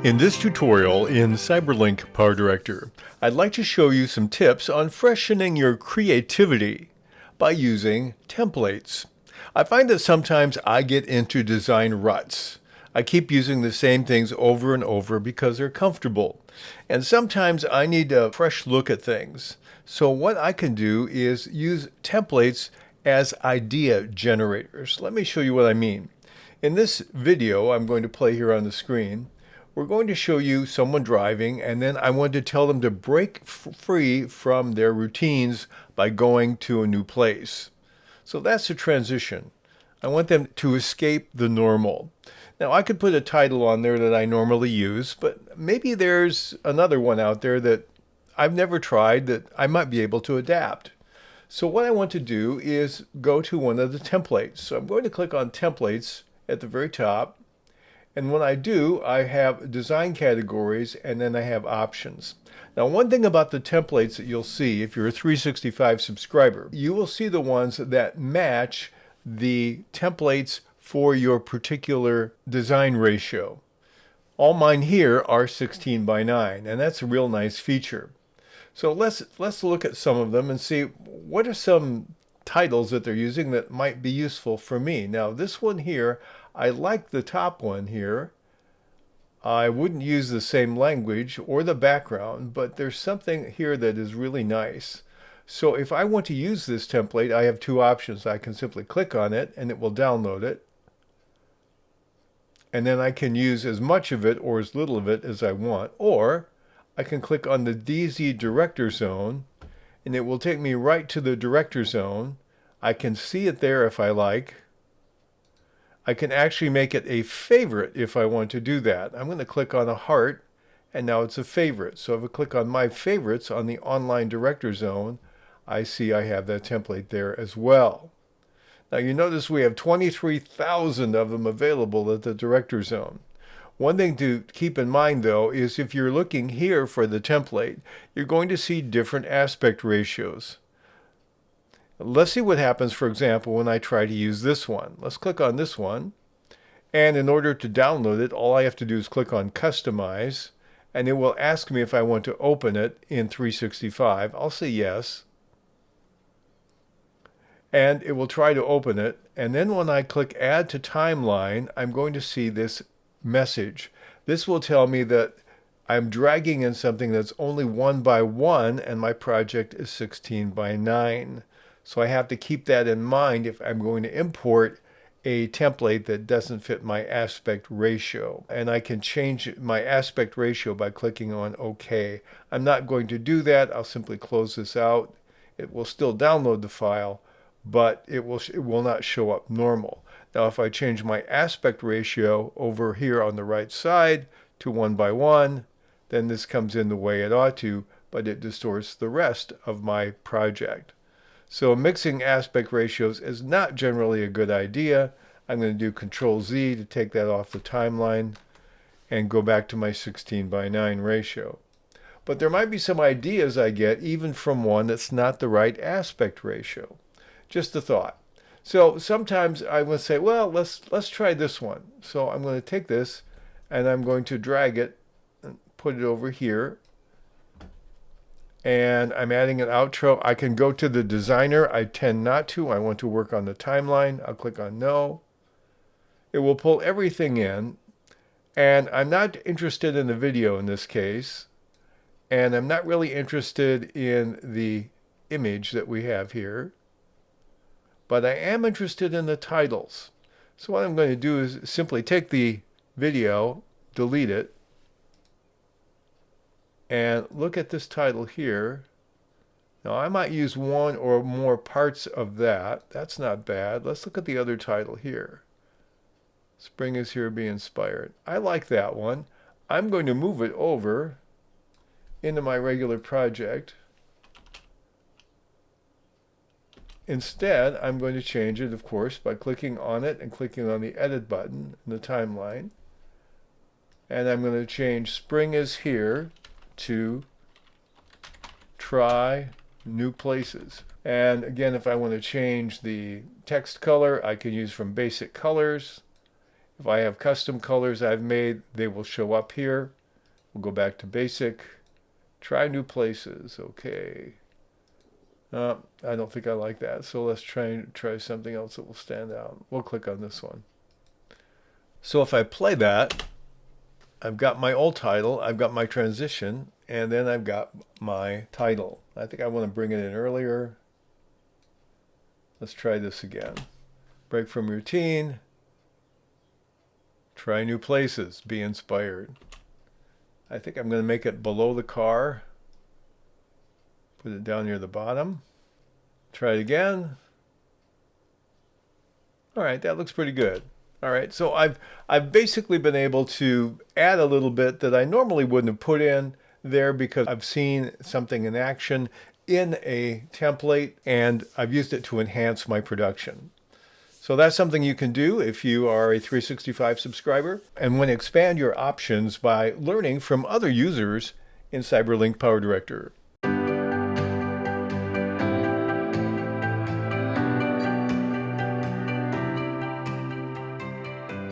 In this tutorial in Cyberlink PowerDirector, I'd like to show you some tips on freshening your creativity by using templates. I find that sometimes I get into design ruts. I keep using the same things over and over because they're comfortable. And sometimes I need a fresh look at things. So what I can do is use templates as idea generators. Let me show you what I mean. In this video I'm going to play here on the screen, we're going to show you someone driving, and then I want to tell them to break free from their routines by going to a new place. So that's the transition. I want them to escape the normal. Now I could put a title on there that I normally use, but maybe there's another one out there that I've never tried that I might be able to adapt. So what I want to do is go to one of the templates. So I'm going to click on templates at the very top. And when I do, I have design categories and then I have options. Now, one thing about the templates that you'll see if you're a 365 subscriber, you will see the ones that match the templates for your particular design ratio. All mine here are 16 by 9, and that's a real nice feature. So let's look at some of them and see what are some titles that they're using that might be useful for me. Now, this one here, I like the top one here. I wouldn't use the same language or the background, but there's something here that is really nice. So if I want to use this template, I have two options. I can simply click on it and it will download it. And then I can use as much of it or as little of it as I want. Or I can click on the DZ Director Zone and it will take me right to the Director Zone. I can see it there if I like. I can actually make it a favorite if I want to do that. I'm going to click on a heart, and now it's a favorite. So if I click on my favorites on the online director zone, I see I have that template there as well. Now you notice we have 23,000 of them available at the director zone. One thing to keep in mind though is if you're looking here for the template, you're going to see different aspect ratios. Let's see what happens, for example, when I try to use this one. Let's click on this one. And in order to download it, all I have to do is click on Customize. And it will ask me if I want to open it in 365. I'll say yes. And it will try to open it. And then when I click Add to Timeline, I'm going to see this message. This will tell me that I'm dragging in something that's only 1 by 1, and my project is 16 by 9. So I have to keep that in mind if I'm going to import a template that doesn't fit my aspect ratio. And I can change my aspect ratio by clicking on OK. I'm not going to do that. I'll simply close this out. It will still download the file, but it will not show up normal. Now if I change my aspect ratio over here on the right side to 1 by 1, then this comes in the way it ought to, but it distorts the rest of my project. So mixing aspect ratios is not generally a good idea. I'm going to do Control Z to take that off the timeline and go back to my 16 by 9 ratio. But there might be some ideas I get even from one that's not the right aspect ratio. Just a thought. So sometimes I will say, well, let's try this one. So I'm going to take this and I'm going to drag it and put it over here. And I'm adding an outro. I can go to the designer. I tend not to. I want to work on the timeline. I'll click on no. It will pull everything in. And I'm not interested in the video in this case. And I'm not really interested in the image that we have here. But I am interested in the titles. So what I'm going to do is simply take the video, delete it, and look at this title here. Now I might use one or more parts of that. That's not bad. Let's look at the other title here. Spring is here, be inspired. I like that one. I'm going to move it over into my regular project. Instead, I'm going to change it, of course, by clicking on it and clicking on the edit button in the timeline. And I'm going to change spring is here to try new places. And again, if I want to change the text color, I can use from basic colors. If I have custom colors I've made, they will show up here. We'll go back to basic. Try new places. Okay. I don't think I like that. So let's try something else that will stand out. We'll click on this one. So if I play that, I've got my old title, I've got my transition, and then I've got my title. I think I want to bring it in earlier. Let's try this again. Break from routine. Try new places. Be inspired. I think I'm going to make it below the car. Put it down near the bottom. Try it again. All right, that looks pretty good. All right, so I've basically been able to add a little bit that I normally wouldn't have put in there because I've seen something in action in a template and I've used it to enhance my production. So that's something you can do if you are a 365 subscriber and want to expand your options by learning from other users in CyberLink PowerDirector.